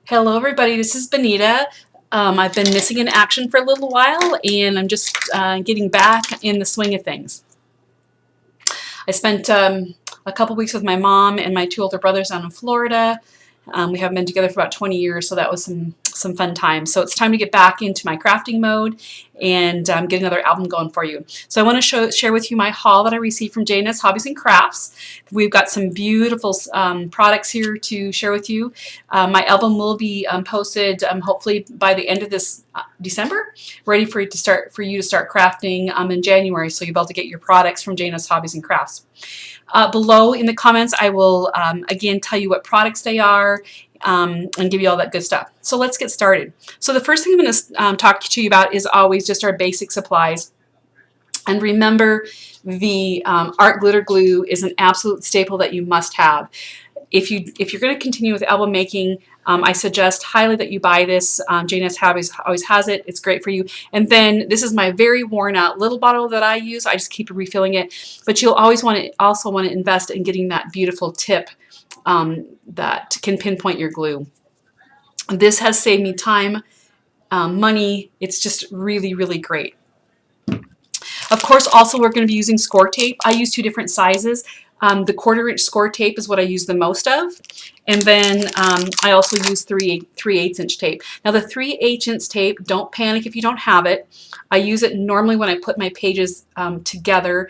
Hello everybody, this is Benita. I've been missing in action for a little while and I'm just getting back in the swing of things. I spent a couple weeks with my mom and my two older brothers down in Florida. We haven't been together for about 20 years, so that was some fun times. So it's time to get back into my crafting mode and get another album going for you. So I want to share with you my haul that I received from J&S Hobbies and Crafts. We've got some beautiful products here to share with you. My album will be posted hopefully by the end of this December, ready for you to start crafting in January. So you'll be able to get your products from J&S Hobbies and Crafts. Below in the comments, I will again tell you what products they are and give you all that good stuff. So let's get started. So the first thing I'm going to talk to you about is always just our basic supplies. And remember, the art glitter glue is an absolute staple that you must have. If you're going to continue with album making, I suggest highly that you buy this. J&S Hobbies always has it. It's great for you. And then this is my very worn out little bottle that I use. I just keep refilling it. But you'll always also want to invest in getting that beautiful tip that can pinpoint your glue. This has saved me time, money. It's just really, really great. Of course, also we're going to be using Scor Tape. I use two different sizes. The 1/4" Scor Tape is what I use the most of. And then I also use 3/8" tape. Now the 3/8" tape, don't panic if you don't have it. I use it normally when I put my pages together.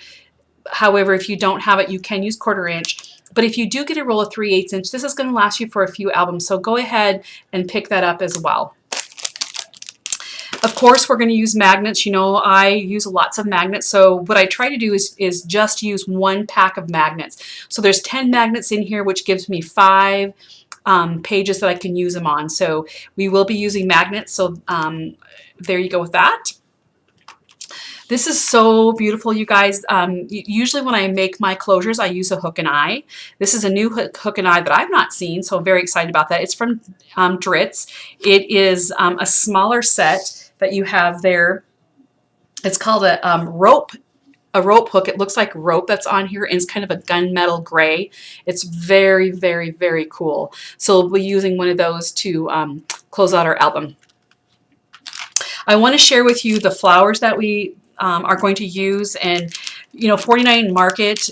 However, if you don't have it, you can use 1/4". But if you do get a roll of 3/8", this is going to last you for a few albums. So go ahead and pick that up as well. Of course, we're going to use magnets. You know, I use lots of magnets. So what I try to do is just use one pack of magnets. So there's 10 magnets in here, which gives me 5 pages that I can use them on. So we will be using magnets. So there you go with that. This is so beautiful, you guys. Usually when I make my closures, I use a hook and eye. This is a new hook and eye that I've not seen, so I'm very excited about that. It's from Dritz. It is a smaller set that you have there. It's called a rope hook. It looks like rope that's on here, and it's kind of a gunmetal gray. It's very, very, very cool. So we'll be using one of those to close out our album. I want to share with you the flowers that we are going to use, and you know, 49 Market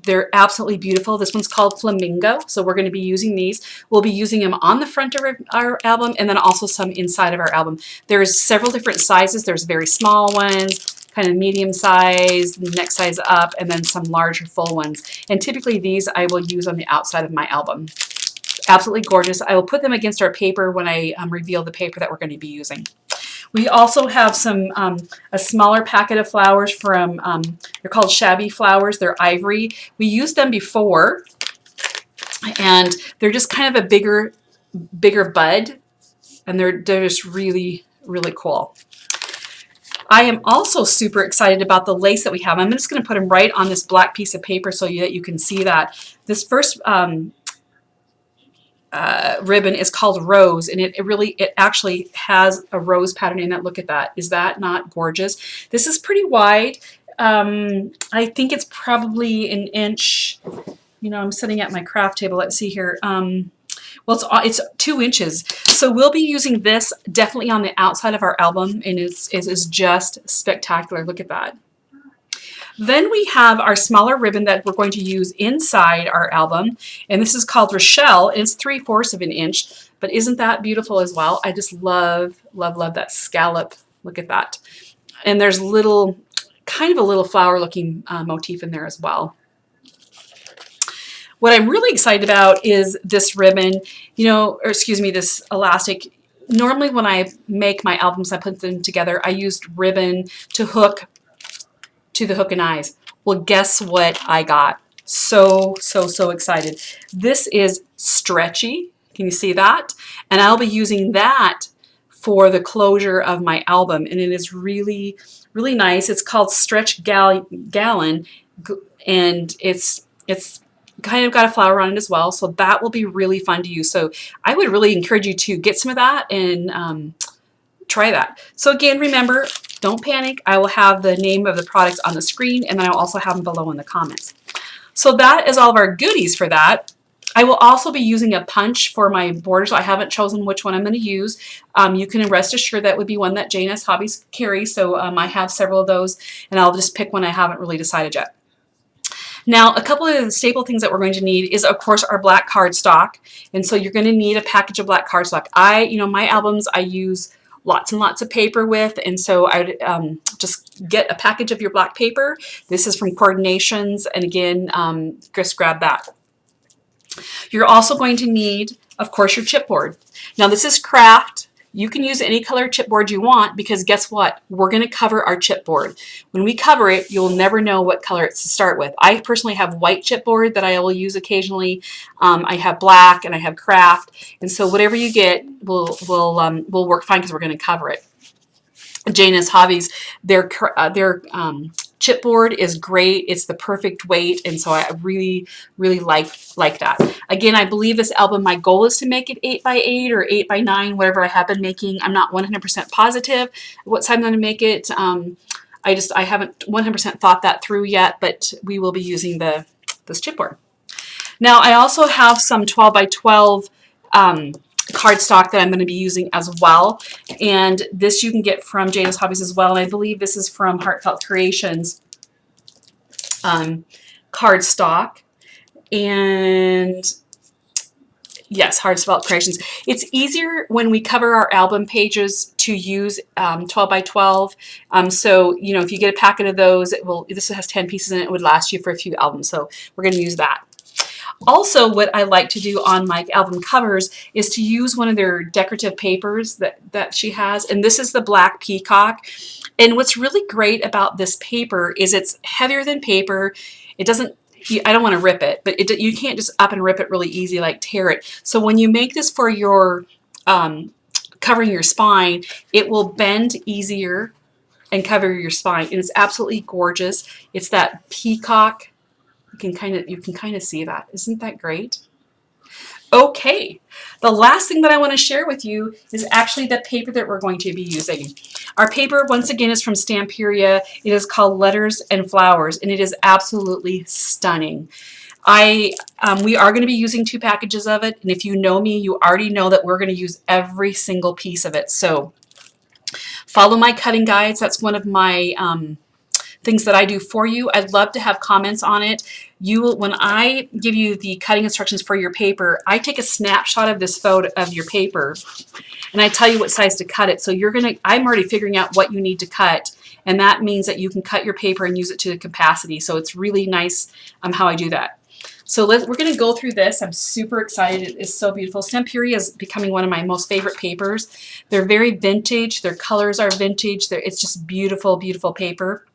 they're absolutely beautiful. This one's called Flamingo, so we're going to be using these. We'll be using them on the front of our album, and then also some inside of our album. There's several different sizes. There's very small ones, kind of medium size, next size up, and then some larger full ones. And typically these I will use on the outside of my album. Absolutely gorgeous. I will put them against our paper when I reveal the paper that we're going to be using. We also have some a smaller packet of flowers from they're called Shabby flowers. They're Ivory. We used them before, and they're just kind of a bigger bud, and they're just really, really cool. I am also super excited about the lace that we have. I'm just going to put them right on this black piece of paper so that you can see that. This first ribbon is called Rose, and it actually has a rose pattern in it. Look at that. Is that not gorgeous? This is pretty wide. I think it's probably an inch. You know, I'm sitting at my craft table. Let's see here. Well, it's 2 inches. So we'll be using this definitely on the outside of our album, and it is just spectacular. Look at that. Then we have our smaller ribbon that we're going to use inside our album, and this is called Raschell, and it's 3/4 of an inch, but isn't that beautiful as well? I just love, love, love that scallop. Look at that. And there's kind of a little flower looking motif in there as well. What I'm really excited about is this ribbon, you know, or excuse me, this elastic. Normally when I make my albums, I put them together, I used ribbon to hook to the hook and eyes. Well, guess what I got? So, so, so excited. This is stretchy. Can you see that? And I'll be using that for the closure of my album, and it is really, really nice. It's called Stretch Galloon, and it's kind of got a flower on it as well, so that will be really fun to use. So I would really encourage you to get some of that and try that. So again, remember, don't panic. I will have the name of the products on the screen, and then I'll also have them below in the comments. So that is all of our goodies for that. I will also be using a punch for my borders. I haven't chosen which one I'm going to use. You can rest assured that would be one that J&S Hobbies carries. So I have several of those, and I'll just pick one I haven't really decided yet. Now, a couple of the staple things that we're going to need is, of course, our black cardstock. And so you're going to need a package of black cardstock. My albums, I use lots and lots of paper with, and so I would just get a package of your black paper. This is from Coordinations, and again, just grab that. You're also going to need, of course, your chipboard. Now, this is craft. You can use any color chipboard you want, because guess what? We're going to cover our chipboard. When we cover it, you'll never know what color it's to start with. I personally have white chipboard that I will use occasionally. I have black and I have craft, and so whatever you get will work fine, because we're going to cover it. J&S Hobbies, their chipboard is great. It's the perfect weight, and so I really like that. Again, I believe this album, my goal is to make it 8x8 or 8x9, whatever I have been making. I'm not 100% positive what size I'm going to make it. I haven't 100% thought that through yet, but we will be using this chipboard. Now, I also have some 12x12 cardstock that I'm going to be using as well, and this you can get from J&S Hobbies as well, and I believe this is from Heartfelt Creations cardstock, and yes, Heartfelt Creations. It's easier when we cover our album pages to use 12x12, so if you get a packet of those, this has 10 pieces in it, it would last you for a few albums, so we're going to use that. Also, what I like to do on my album covers is to use one of their decorative papers that she has, and this is the black Peacock. And what's really great about this paper is it's heavier than paper. It doesn't, I don't want to rip it, but you can't just up and rip it really easy, like tear it. So when you make this for your covering your spine, it will bend easier and cover your spine. And it's absolutely gorgeous. It's that Peacock. You can kind of see that. Isn't that great? Okay, the last thing that I want to share with you is actually the paper that we're going to be using. Our paper, once again, is from Stamperia. It is called Letters and Flowers, and it is absolutely stunning. We are going to be using 2 packages of it, and if you know me, you already know that we're going to use every single piece of it. So follow my cutting guides. That's one of my things that I do for you. I'd love to have comments on it. When I give you the cutting instructions for your paper, I take a snapshot of this photo of your paper, and I tell you what size to cut it. So I'm already figuring out what you need to cut, and that means that you can cut your paper and use it to the capacity. So it's really nice how I do that. So we're going to go through this. I'm super excited. It's so beautiful. Stamperia is becoming one of my most favorite papers. They're very vintage. Their colors are vintage. It's just beautiful, beautiful paper.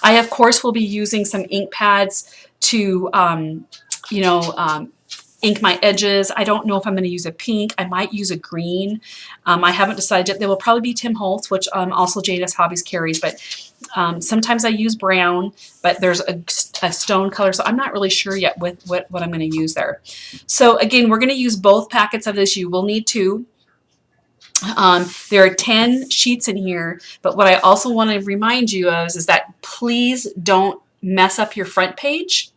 I, of course, will be using some ink pads to, ink my edges. I don't know if I'm going to use a pink. I might use a green. I haven't decided yet. There will probably be Tim Holtz, which also J&S Hobbies carries, but sometimes I use brown, but there's a stone color, so I'm not really sure yet what I'm going to use there. So again, we're going to use both packets of this. You will need 2. There are 10 sheets in here, but what I also want to remind you of is that please don't mess up your front page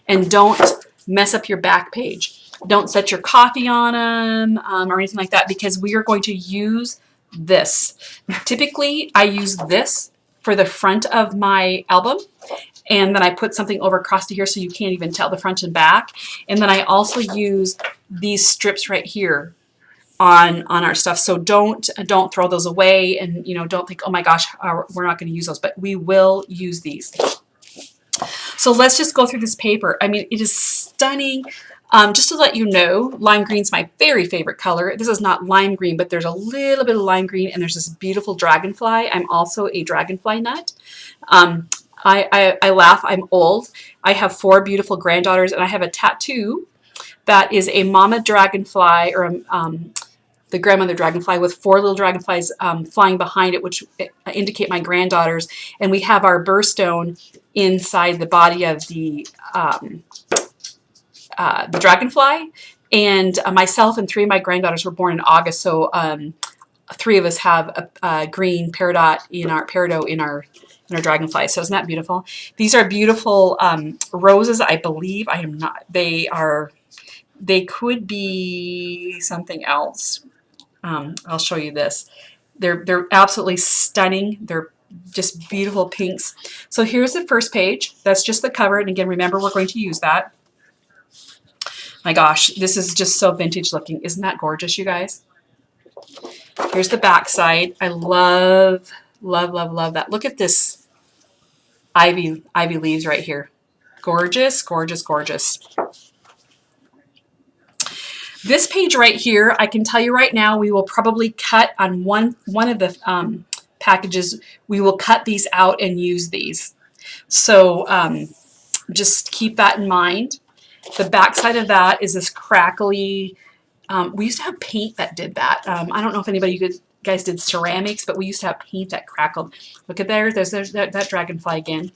and don't mess up your back page. Don't set your coffee on them or anything like that, because we are going to use this. Typically, I use this for the front of my album, and then I put something over across to here so you can't even tell the front and back. And then I also use these strips right here on our stuff, so don't throw those away, and don't think, oh my gosh, we're not going to use those, but we will use these. So let's just go through this paper. I mean, it is stunning. Just to let you know, lime green is my very favorite color. This is not lime green, but there's a little bit of lime green, and there's this beautiful dragonfly. I'm also a dragonfly nut. I laugh, I'm old. I have 4 beautiful granddaughters, and I have a tattoo that is a mama dragonfly, or the grandmother dragonfly, with 4 little dragonflies flying behind it, which indicate my granddaughters. And we have our birthstone inside the body of the dragonfly. And myself and 3 of my granddaughters were born in August, so 3 of us have a green peridot in our dragonfly. So isn't that beautiful? These are beautiful roses, I believe. They are They could be something else. I'll show you this. They're absolutely stunning. They're just beautiful pinks. So here's the first page. That's just the cover. And again, remember, we're going to use that. My gosh, this is just so vintage looking. Isn't that gorgeous, you guys? Here's the back side. I love, love, love, love that. Look at this ivy leaves right here. Gorgeous, gorgeous, gorgeous. This page right here, I can tell you right now, we will probably cut on one of the packages. We will cut these out and use these. So just keep that in mind. The back side of that is this crackly. We used to have paint that did that. I don't know if anybody you guys did ceramics, but we used to have paint that crackled. Look at there. There's that dragonfly again.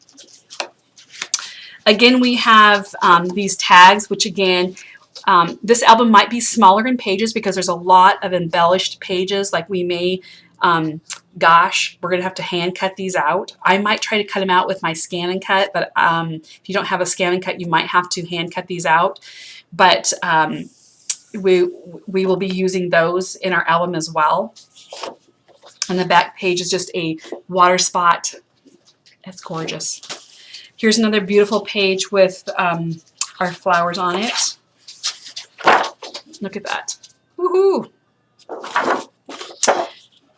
Again, we have these tags, which again, this album might be smaller in pages because there's a lot of embellished pages. Like we may, gosh, we're going to have to hand cut these out. I might try to cut them out with my scan and cut, but if you don't have a scan and cut, you might have to hand cut these out. But we will be using those in our album as well. And the back page is just a water spot. It's gorgeous. Here's another beautiful page with our flowers on it. Look at that. Woohoo!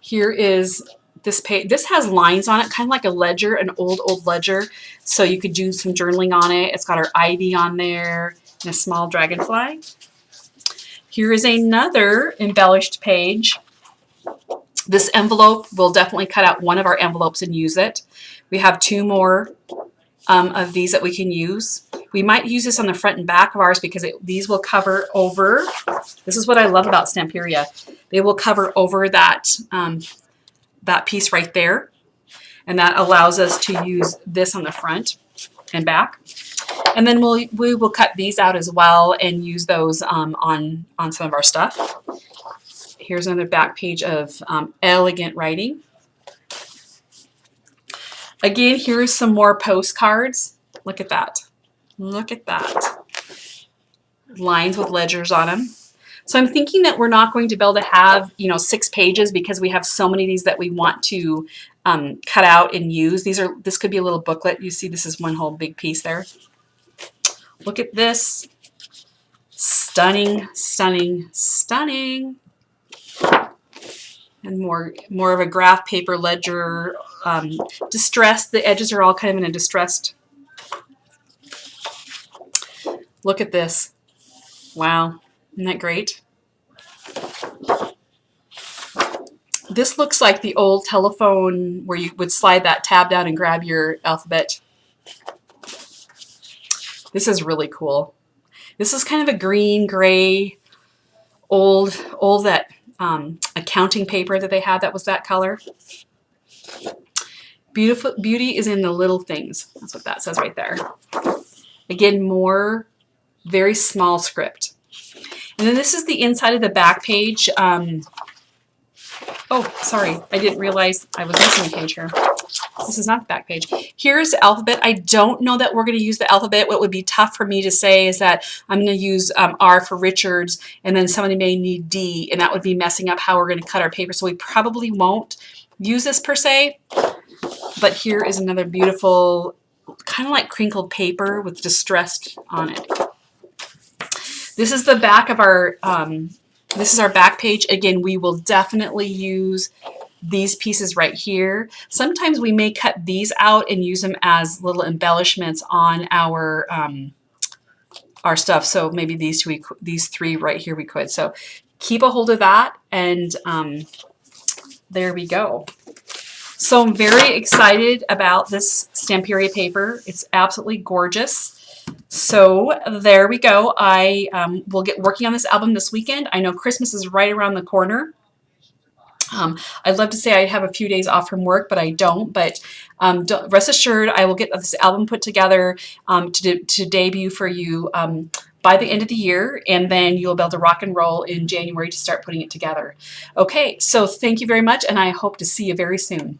Here is this page. This has lines on it, kind of like a ledger, an old ledger. So you could do some journaling on it. It's got our ivy on there and a small dragonfly. Here is another embellished page. This envelope, we'll definitely cut out one of our envelopes and use it. We have two more of these that we can use. We might use this on the front and back of ours because these will cover over. This is what I love about Stamperia. They will cover over that, that piece right there. And that allows us to use this on the front and back. And then we will cut these out as well and use those on some of our stuff. Here's another back page of elegant writing. Again, here's some more postcards. Look at that. Look at that. Lines with ledgers on them. So I'm thinking that we're not going to be able to have, 6 pages because we have so many of these that we want to cut out and use. This could be a little booklet. You see this is one whole big piece there. Look at this. Stunning, stunning, stunning. And more of a graph paper ledger, distressed. The edges are all kind of in a distressed. Look at this. Wow, isn't that great? This looks like the old telephone where you would slide that tab down and grab your alphabet. This is really cool. This is kind of a green, gray, old that accounting paper that they had that was that color. Beauty is in the little things. That's what that says right there. Again, more very small script. And then this is the inside of the back page. Oh, sorry. I didn't realize I was missing a page here. This is not the back page. Here's the alphabet. I don't know that we're going to use the alphabet. What would be tough for me to say is that I'm going to use R for Richards, and then somebody may need D, and that would be messing up how we're going to cut our paper. So we probably won't use this per se. But here is another beautiful, kind of like crinkled paper with distressed on it. This is the back of our, this is our back page. Again, we will definitely use these pieces right here. Sometimes we may cut these out and use them as little embellishments on our stuff. So maybe these three right here we could. So keep a hold of that, and there we go. So I'm very excited about this Stamperia paper. It's absolutely gorgeous. So there we go. I will get working on this album this weekend. I know Christmas is right around the corner. I'd love to say I have a few days off from work, but I don't. But rest assured, I will get this album put together to debut for you by the end of the year, and then you'll be able to rock and roll in January to start putting it together. Okay, so thank you very much, and I hope to see you very soon.